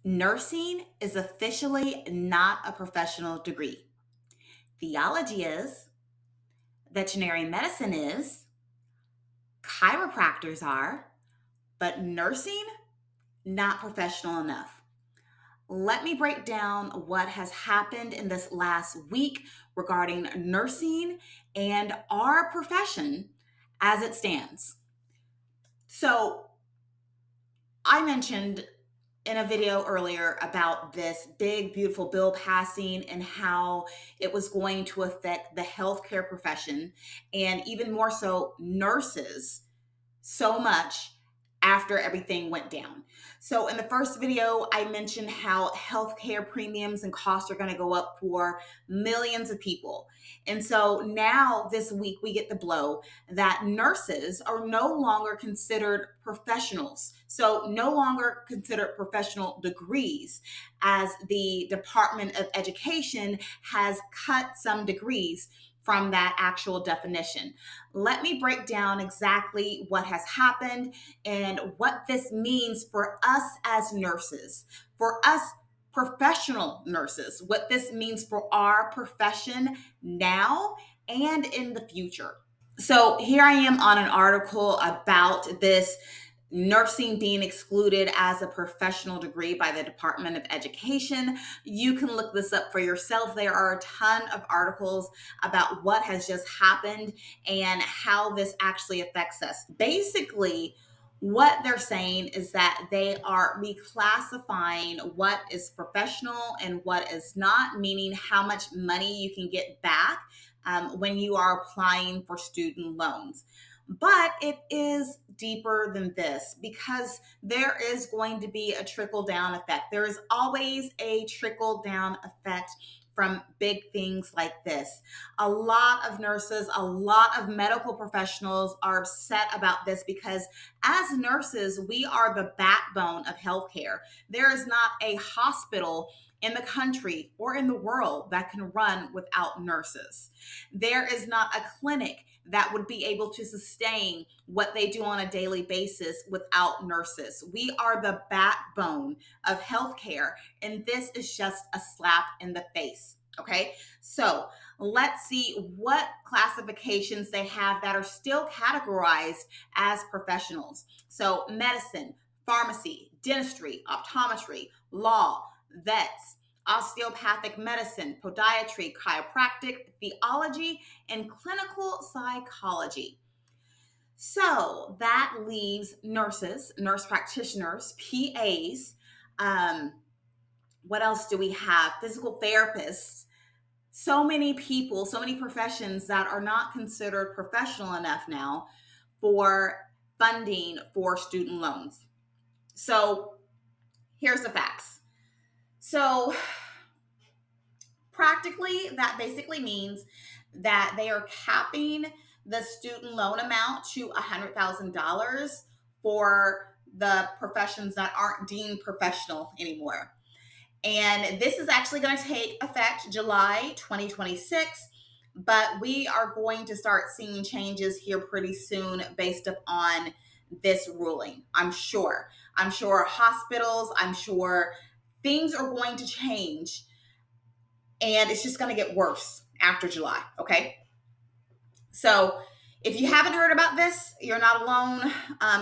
Nursing is officially not a professional degree. Theology is, veterinary medicine is, chiropractors are, but nursing, not professional enough. Let me break down what has happened in this last week regarding nursing and our profession as it stands. So, I mentioned in a video earlier about this big, beautiful bill passing and how it was going to affect the healthcare profession and even more so nurses so much after everything went down. So in the first video, I mentioned how healthcare premiums and costs are going to go up for millions of people. And so now this week we get the blow that nurses are no longer considered professionals. So no longer considered professional degrees, as the Department of Education has cut some degrees from that actual definition. Let me break down exactly what has happened and what this means for us as nurses, for us professional nurses, what this means for our profession now and in the future. So here I am on an article about this nursing being excluded as a professional degree by the Department of Education. You can look this up for yourself. There are a ton of articles about what has just happened and how this actually affects us. Basically, what they're saying is that they are reclassifying what is professional and what is not, meaning how much money you can get back when you are applying for student loans. But it is deeper than this because there is going to be a trickle down effect. There is always a trickle down effect from big things like this. A lot of nurses, a lot of medical professionals are upset about this because as nurses, we are the backbone of healthcare. There is not a hospital in the country or in the world that can run without nurses. There is not a clinic that would be able to sustain what they do on a daily basis without nurses. We are the backbone of healthcare, and this is just a slap in the face. Okay, so let's see what classifications they have that are still categorized as professionals. So, medicine, pharmacy, dentistry, optometry, law, vets, osteopathic medicine, podiatry, chiropractic, theology, and clinical psychology. So that leaves nurses, nurse practitioners, PAs. What else do we have? Physical therapists. So many people, so many professions that are not considered professional enough now for funding for student loans. So here's the facts. So practically, that basically means that they are capping the student loan amount to $100,000 for the professions that aren't deemed professional anymore. And this is actually going to take effect July 2026, but we are going to start seeing changes here pretty soon based upon this ruling. I'm sure hospitals, I'm sure things are going to change, and it's just going to get worse after July. Okay. So if you haven't heard about this, you're not alone.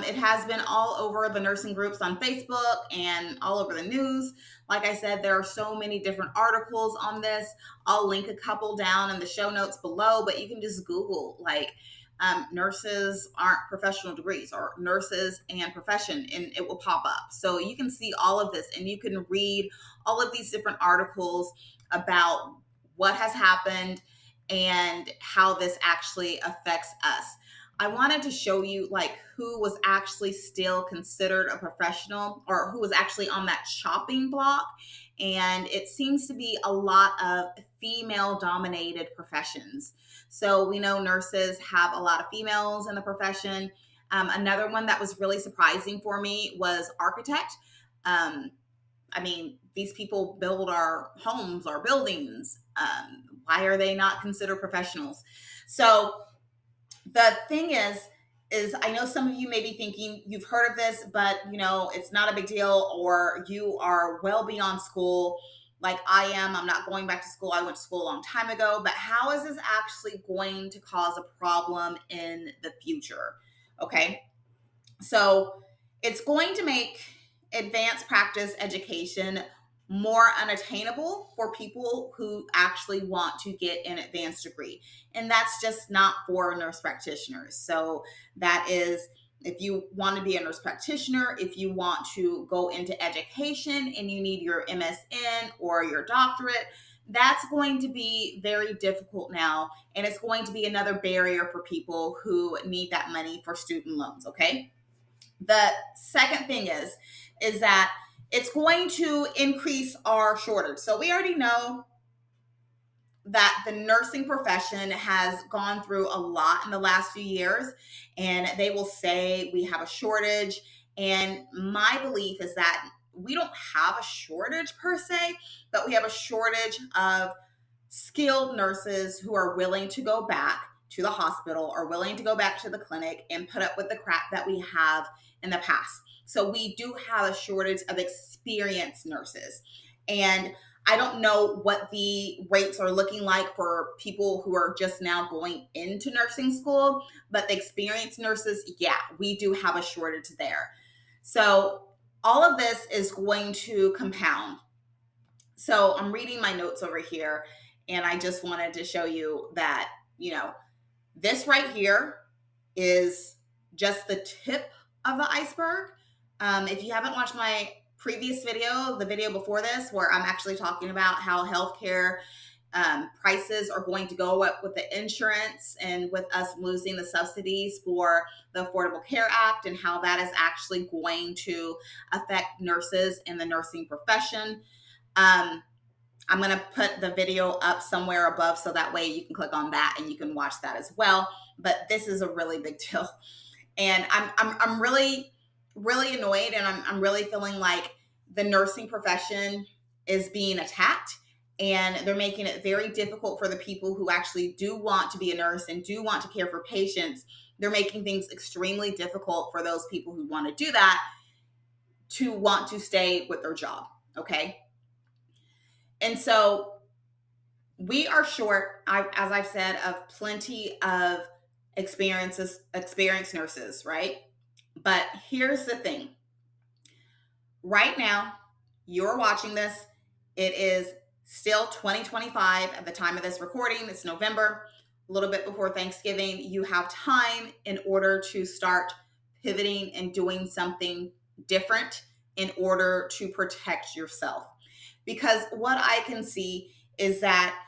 It has been all over the nursing groups on Facebook and all over the news. Like I said, there are so many different articles on this. I'll link a couple down in the show notes below, but you can just Google nurses aren't professional degrees or nurses and profession, and it will pop up. So you can see all of this and you can read all of these different articles about what has happened and how this actually affects us. I wanted to show you who was actually still considered a professional or who was actually on that chopping block. And it seems to be a lot of female dominated professions. So we know nurses have a lot of females in the profession. Another one that was really surprising for me was architect. These people build our homes, our buildings. Why are they not considered professionals? So the thing is is I know some of you may be thinking you've heard of this, but it's not a big deal, or you are well beyond school like I am. I'm not going back to school. I went to school a long time ago, but how is this actually going to cause a problem in the future? Okay. So it's going to make advanced practice education more unattainable for people who actually want to get an advanced degree. And that's just not for nurse practitioners. So that is, if you want to be a nurse practitioner, if you want to go into education and you need your MSN or your doctorate, that's going to be very difficult now. And it's going to be another barrier for people who need that money for student loans. Okay. The second thing is that it's going to increase our shortage. So we already know that the nursing profession has gone through a lot in the last few years, and they will say we have a shortage. And my belief is that we don't have a shortage per se, but we have a shortage of skilled nurses who are willing to go back to the hospital or willing to go back to the clinic and put up with the crap that we have in the past. So we do have a shortage of experienced nurses. And I don't know what the rates are looking like for people who are just now going into nursing school, but the experienced nurses, yeah, we do have a shortage there. So all of this is going to compound. So I'm reading my notes over here, and I just wanted to show you that, this right here is just the tip of the iceberg. If you haven't watched my previous video, the video before this, where I'm actually talking about how healthcare prices are going to go up with the insurance and with us losing the subsidies for the Affordable Care Act, and how that is actually going to affect nurses in the nursing profession. I'm going to put the video up somewhere above so that way you can click on that and you can watch that as well. But this is a really big deal. And I'm really, really annoyed, and I'm really feeling like the nursing profession is being attacked, and they're making it very difficult for the people who actually do want to be a nurse and do want to care for patients. They're making things extremely difficult for those people who want to do that to want to stay with their job. Okay. And so we are short, as I've said, of plenty of experienced nurses, right? But here's the thing. Right now, you're watching this. It is still 2025 at the time of this recording. It's November, a little bit before Thanksgiving. You have time in order to start pivoting and doing something different in order to protect yourself. Because what I can see is that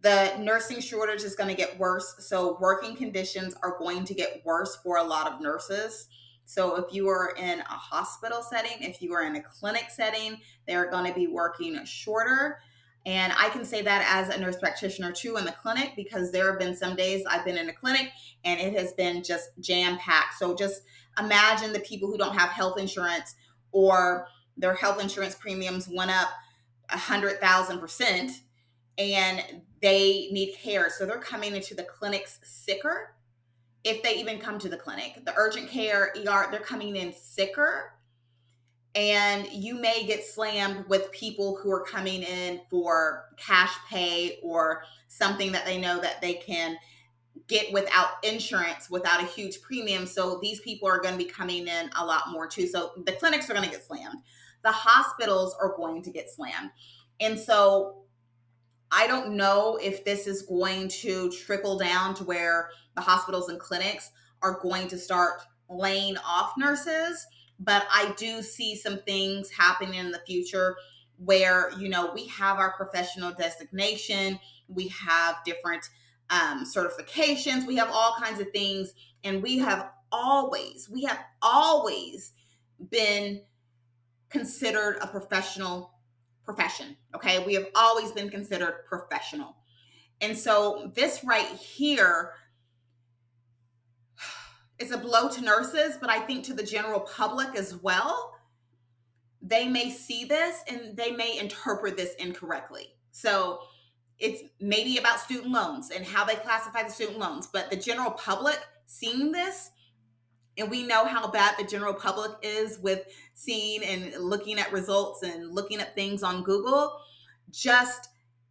the nursing shortage is going to get worse. So working conditions are going to get worse for a lot of nurses. So if you are in a hospital setting, if you are in a clinic setting, they're going to be working shorter. And I can say that as a nurse practitioner too in the clinic, because there have been some days I've been in a clinic and it has been just jam-packed. So just imagine the people who don't have health insurance, or their health insurance premiums went up 100,000%, and they need care. So they're coming into the clinics sicker. If they even come to the clinic, the urgent care, ER, they're coming in sicker. And you may get slammed with people who are coming in for cash pay or something that they know that they can get without insurance, without a huge premium. So these people are going to be coming in a lot more too. So the clinics are going to get slammed. The hospitals are going to get slammed. And so I don't know if this is going to trickle down to where the hospitals and clinics are going to start laying off nurses, but I do see some things happening in the future where, we have our professional designation, we have different certifications, we have all kinds of things, and we have always been considered a professional profession. Okay. We have always been considered professional. And so this right here is a blow to nurses, but I think to the general public as well. They may see this and they may interpret this incorrectly. So it's maybe about student loans and how they classify the student loans, but the general public seeing this, And we know how bad the general public is with seeing and looking at results and looking at things on Google, just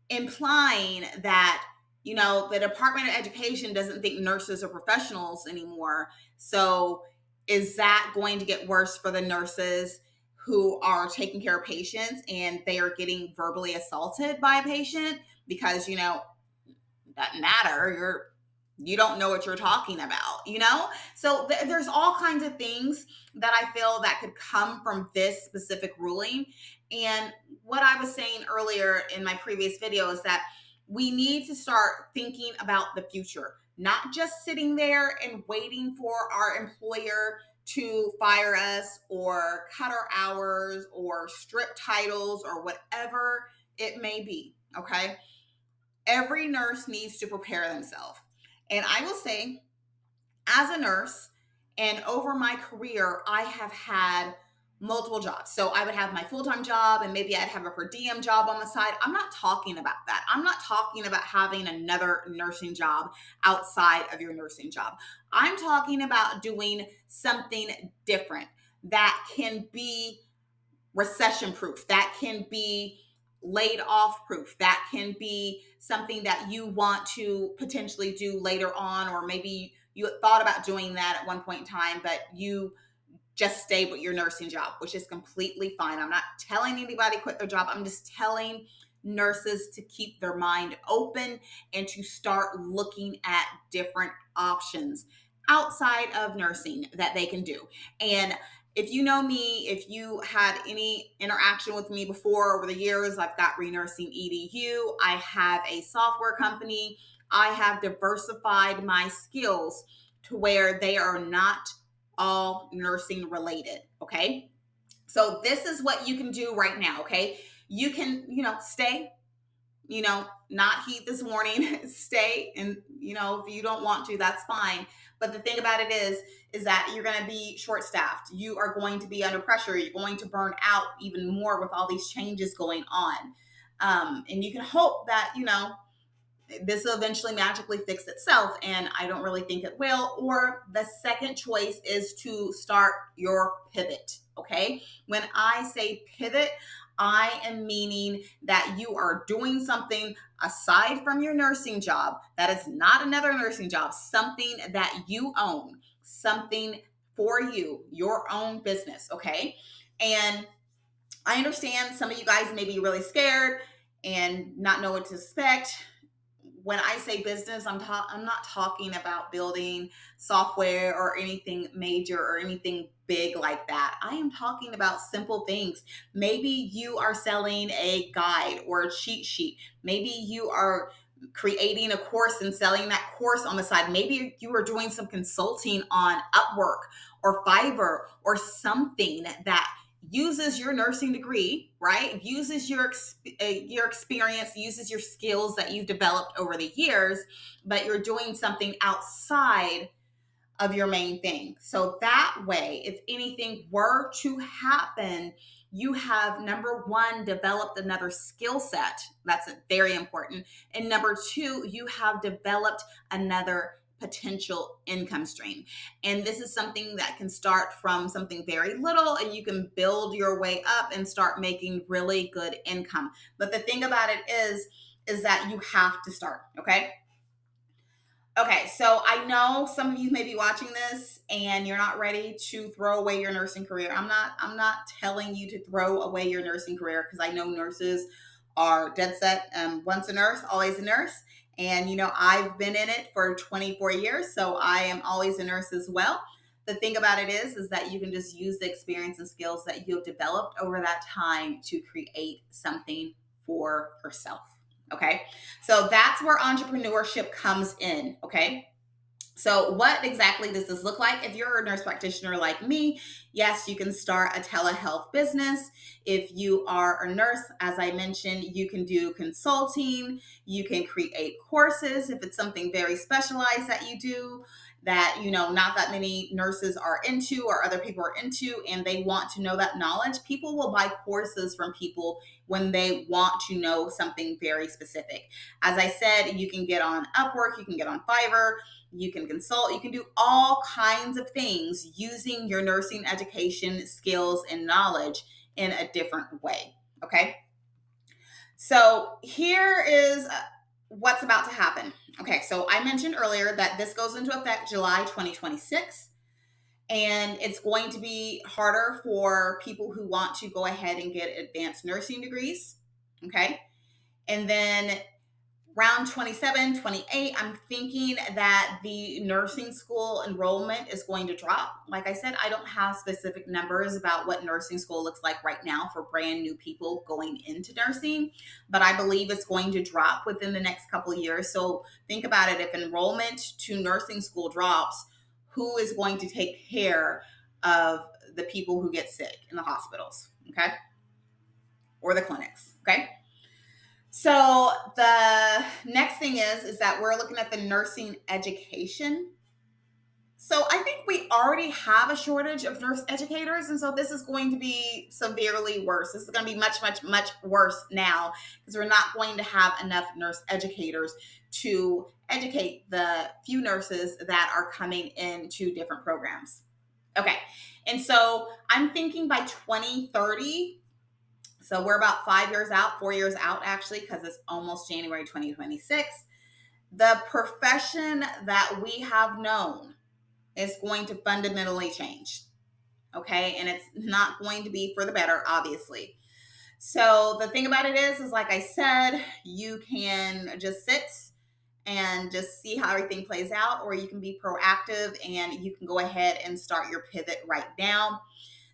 implying that, the Department of Education doesn't think nurses are professionals anymore. So is that going to get worse for the nurses who are taking care of patients and they are getting verbally assaulted by a patient because, doesn't matter. You don't know what you're talking about. So there's all kinds of things that I feel that could come from this specific ruling. And what I was saying earlier in my previous video is that we need to start thinking about the future, not just sitting there and waiting for our employer to fire us or cut our hours or strip titles or whatever it may be. Okay. Every nurse needs to prepare themselves. And I will say, as a nurse and over my career, I have had multiple jobs. So I would have my full-time job and maybe I'd have a per diem job on the side. I'm not talking about that. I'm not talking about having another nursing job outside of your nursing job. I'm talking about doing something different that can be recession proof, that can be laid off proof, that can be something that you want to potentially do later on, or maybe you thought about doing that at one point in time, but you just stay with your nursing job, which is completely fine. I'm not telling anybody quit their job. I'm just telling nurses to keep their mind open and to start looking at different options outside of nursing that they can do. And if you know me, if you had any interaction with me before over the years, I've got Renursing EDU. I have a software company. I have diversified my skills to where they are not all nursing related. Okay. So this is what you can do right now. Okay. You can, stay, not heat this morning, stay. And, if you don't want to, that's fine. But the thing about it is that you're going to be short staffed. You are going to be under pressure. You're going to burn out even more with all these changes going on. And you can hope that, this will eventually magically fix itself. And I don't really think it will. Or the second choice is to start your pivot. Okay. When I say pivot, I am meaning that you are doing something aside from your nursing job that is not another nursing job, something that you own, something for you, your own business. Okay. And I understand some of you guys may be really scared and not know what to expect. When I say business, I'm not talking about building software or anything major or anything big like that. I am talking about simple things. Maybe you are selling a guide or a cheat sheet. Maybe you are creating a course and selling that course on the side. Maybe you are doing some consulting on Upwork or Fiverr or something that uses your nursing degree, right? Uses your experience, uses your skills that you've developed over the years, but you're doing something outside of your main thing. So that way, if anything were to happen, you have, number one, developed another skill set. That's very important. And number two, you have developed another potential income stream. And this is something that can start from something very little and you can build your way up and start making really good income. But the thing about it is that you have to start, okay? Okay, so I know some of you may be watching this and you're not ready to throw away your nursing career. I'm not telling you to throw away your nursing career because I know nurses are dead set. Once a nurse, always a nurse. And I've been in it for 24 years, so I am always a nurse as well. The thing about it is that you can just use the experience and skills that you have developed over that time to create something for yourself. Okay. So that's where entrepreneurship comes in. Okay. So what exactly does this look like? If you're a nurse practitioner like me, yes, you can start a telehealth business. If you are a nurse, as I mentioned, you can do consulting, you can create courses if it's something very specialized that you do that, not that many nurses are into or other people are into and they want to know that knowledge. People will buy courses from people when they want to know something very specific. As I said, you can get on Upwork, you can get on Fiverr. you can consult, you can do all kinds of things using your nursing education skills and knowledge in a different way. Okay. So here is what's about to happen. Okay. So I mentioned earlier that this goes into effect July 2026. And it's going to be harder for people who want to go ahead and get advanced nursing degrees. Okay. And then round 27, 28, I'm thinking that the nursing school enrollment is going to drop. Like I said, I don't have specific numbers about what nursing school looks like right now for brand new people going into nursing, but I believe it's going to drop within the next couple of years. So think about it. If enrollment to nursing school drops, who is going to take care of the people who get sick in the hospitals, okay? Or the clinics, okay? So the next thing is that we're looking at the nursing education. So I think we already have a shortage of nurse educators, and so this is going to be severely worse. This is going to be much, much, much worse now because we're not going to have enough nurse educators to educate the few nurses that are coming into different programs. Okay, and so I'm thinking by 2030, so we're about 5 years out, 4 years out actually, because it's almost January 2026. The profession that we have known is going to fundamentally change. Okay. And it's not going to be for the better, obviously. So the thing about it is like I said, you can just sit and just see how everything plays out, or you can be proactive and you can go ahead and start your pivot right now.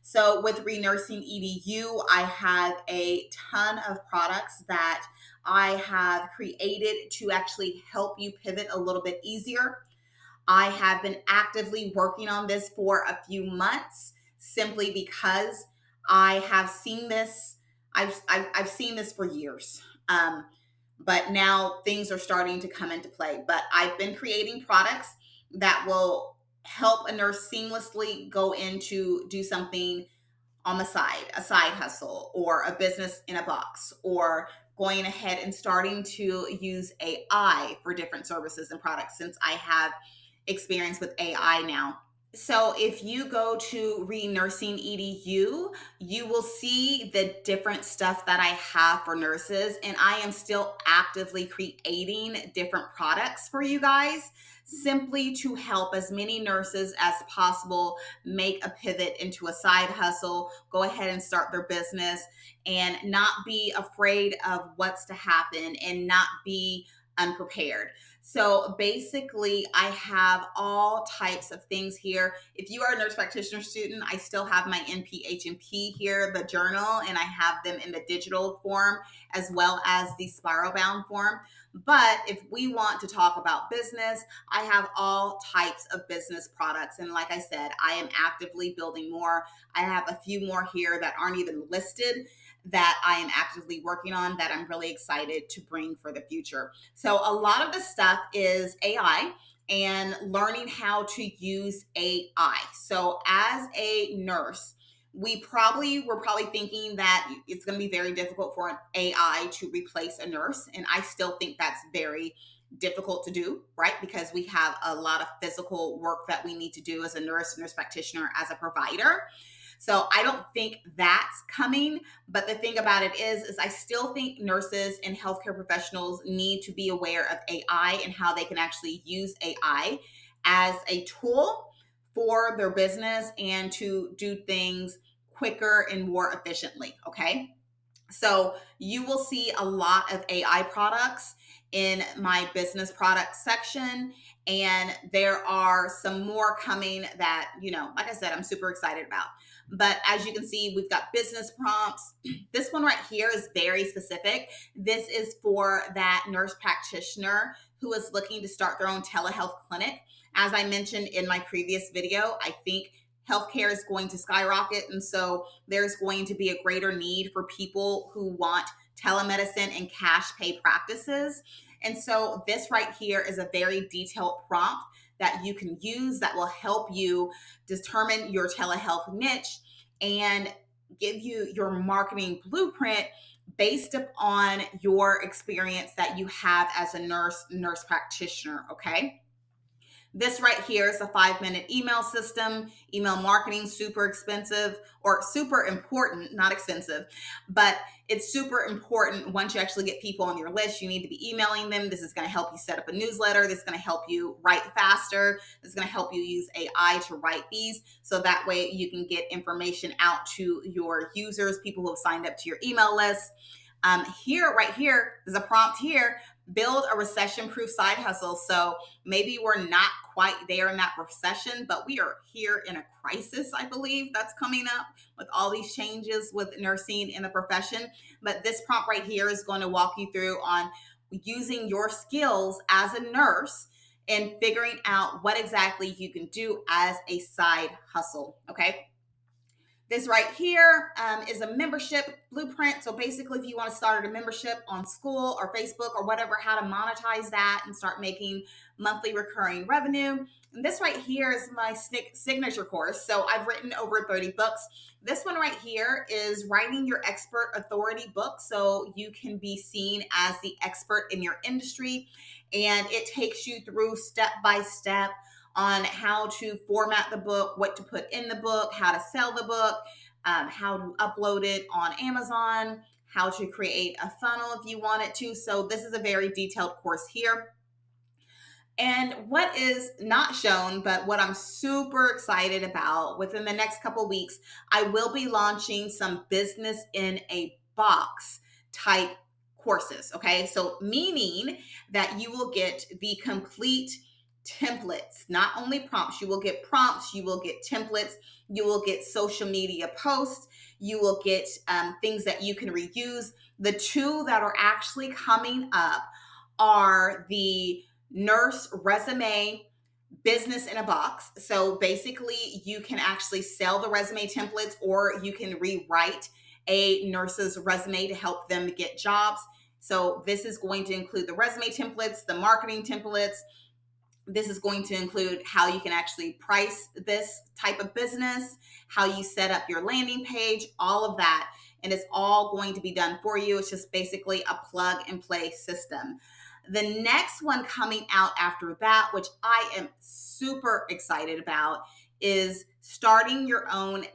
So with Renursing EDU, I have a ton of products that I have created to actually help you pivot a little bit easier. I have been actively working on this for a few months simply because I have seen this. I've seen this for years. But now things are starting to come into play. But I've been creating products that will help a nurse seamlessly go into do something on the side, a side hustle or a business in a box, or going ahead and starting to use AI for different services and products since I have experience with AI now. So if you go to Renursing EDU, you will see the different stuff that I have for nurses, and I am still actively creating different products for you guys simply to help as many nurses as possible make a pivot into a side hustle, go ahead and start their business, and not be afraid of what's to happen and not be unprepared. So basically, I have all types of things here. If you are a nurse practitioner student, I still have my NPHNP here, the journal, and I have them in the digital form as well as the spiral bound form. But if we want to talk about business, I have all types of business products. And like I said, I am actively building more. I have a few more here that aren't even listed that I am actively working on that I'm really excited to bring for the future. So a lot of the stuff is AI and learning how to use AI. So as a nurse, we're probably thinking that it's going to be very difficult for an AI to replace a nurse. And I still think that's very difficult to do, right? Because we have a lot of physical work that we need to do as a nurse practitioner, as a provider. So I don't think that's coming. But the thing about it is I still think nurses and healthcare professionals need to be aware of AI and how they can actually use AI as a tool for their business and to do things quicker and more efficiently. Okay. So you will see a lot of AI products in my business product section. And there are some more coming that, like I said, I'm super excited about. But as you can see, we've got business prompts. This one right here is very specific. This is for that nurse practitioner who is looking to start their own telehealth clinic. As I mentioned in my previous video, I think healthcare is going to skyrocket. And so there's going to be a greater need for people who want telemedicine and cash pay practices. And so this right here is a very detailed prompt that you can use that will help you determine your telehealth niche and give you your marketing blueprint based upon your experience that you have as a nurse practitioner. Okay. This right here is a 5-minute email system. Email marketing, super expensive or super important, not expensive, but it's super important. Once you actually get people on your list, you need to be emailing them. This is going to help you set up a newsletter. This is going to help you write faster. This is going to help you use AI to write these. So that way you can get information out to your users, people who have signed up to your email list. Right here, there's a prompt here: build a recession-proof side hustle. So maybe we're not quite there in that recession, but we are here in a crisis, I believe, that's coming up with all these changes with nursing in the profession. But this prompt right here is going to walk you through on using your skills as a nurse and figuring out what exactly you can do as a side hustle. Okay. This right here is a membership blueprint. So basically, if you want to start a membership on school or Facebook or whatever, how to monetize that and start making monthly recurring revenue. And this right here is my signature course. So I've written over 30 books. This one right here is writing your expert authority book, so you can be seen as the expert in your industry. And it takes you through step by step on how to format the book, what to put in the book, how to sell the book, how to upload it on Amazon, how to create a funnel if you want it to. So this is a very detailed course here. And what is not shown, but what I'm super excited about, within the next couple weeks, I will be launching some business in a box type courses. Okay. So meaning that you will get the complete templates, not only prompts. You will get prompts, you will get templates, you will get social media posts, you will get things that you can reuse. The two that are actually coming up are the nurse resume business in a box. So basically, you can actually sell the resume templates, or you can rewrite a nurse's resume to help them get jobs. So this is going to include the resume templates, the marketing templates. This is going to include how you can actually price this type of business, how you set up your landing page, all of that. And it's all going to be done for you. It's just basically a plug and play system. The next one coming out after that, which I am super excited about, is starting your own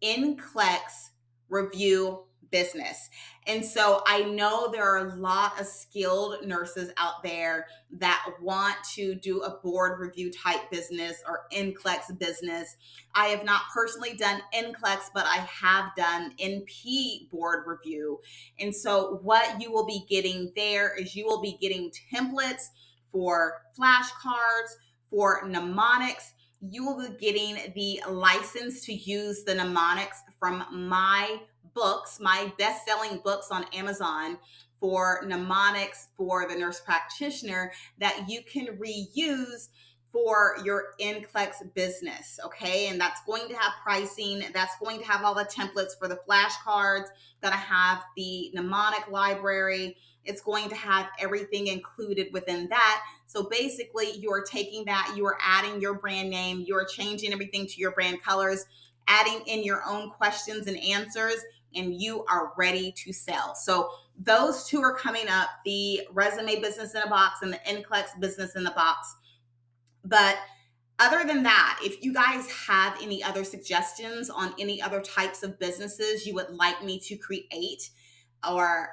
NCLEX review business. And so I know there are a lot of skilled nurses out there that want to do a board review type business or NCLEX business. I have not personally done NCLEX, but I have done NP board review. And so what you will be getting there is you will be getting templates for flashcards, for mnemonics. You will be getting the license to use the mnemonics from my books, my best-selling books on Amazon, for mnemonics for the nurse practitioner that you can reuse for your NCLEX business. Okay. And that's going to have pricing. That's going to have all the templates for the flashcards, gonna have the mnemonic library. It's going to have everything included within that. So basically, you are taking that, you are adding your brand name, you are changing everything to your brand colors, adding in your own questions and answers, and you are ready to sell. So those two are coming up: the resume business in a box and the NCLEX business in the box. But other than that, if you guys have any other suggestions on any other types of businesses you would like me to create, or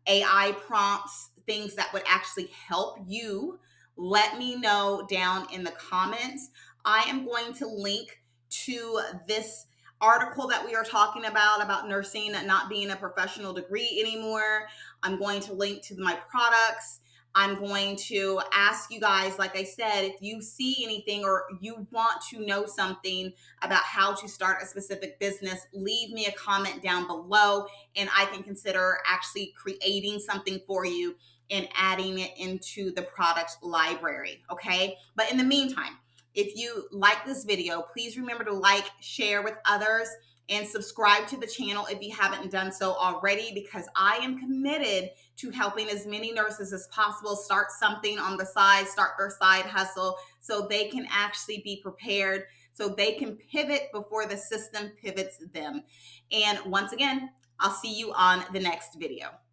AI prompts, things that would actually help you, let me know down in the comments. I am going to link to this article that we are talking about nursing not being a professional degree anymore. I'm going to link to my products. I'm going to ask you guys, like I said, if you see anything or you want to know something about how to start a specific business, leave me a comment down below and I can consider actually creating something for you and adding it into the product library. Okay. But in the meantime, if you like this video, please remember to like, share with others, and subscribe to the channel if you haven't done so already, because I am committed to helping as many nurses as possible start something on the side, start their side hustle, so they can actually be prepared, so they can pivot before the system pivots them. And once again, I'll see you on the next video.